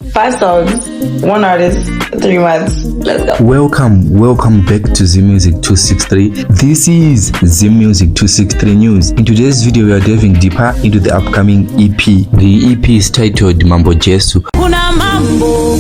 5 songs, 1 artist, 3 months. Let's go. Welcome back to Z Music 263. This is Z Music 263 News. In today's video, we are diving deeper into the upcoming EP. The EP is titled Mambo Jesu. Kunamambo.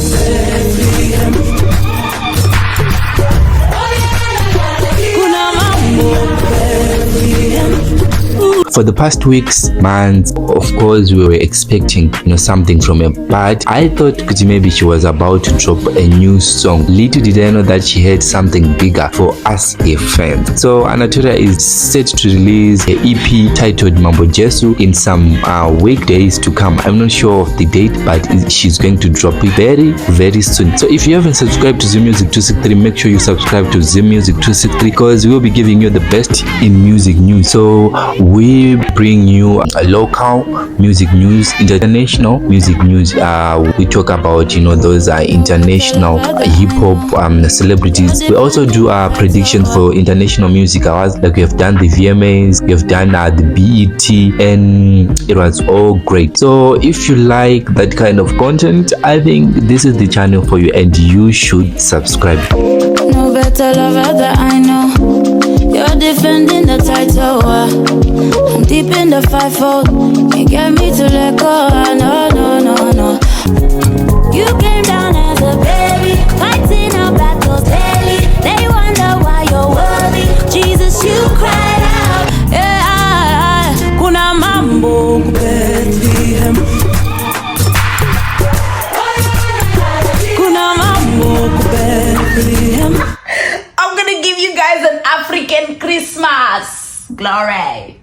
For the past weeks, months, of course, we were expecting, something from her. But I thought maybe she was about to drop a new song. Little did I know that she had something bigger for us, her fans. So Annatoria is set to release an EP titled Mambo Jesu in some weekdays to come. I'm not sure of the date, but she's going to drop it very, very soon. So if you haven't subscribed to Z Music 263, make sure you subscribe to Z Music 263 because we'll be giving you the best in music news. So we bring you local music news, international music news. We talk about those international hip-hop celebrities. We also do predictions for international music awards, like we have done the VMAs, we have done the BET, and it was all great. So if you like that kind of content, I think this is the channel for you and you should subscribe. No better lover that I know. You're defending the title. I'm deep in the fivefold. Can't get me to let go. No. You came down as a baby, fighting our battles daily. They wonder why you're worthy. Jesus, you cried out. Yeah, Kunamambo, Bethlehem. Kunamambo, Bethlehem. I'm gonna give you guys an African Christmas. Glory.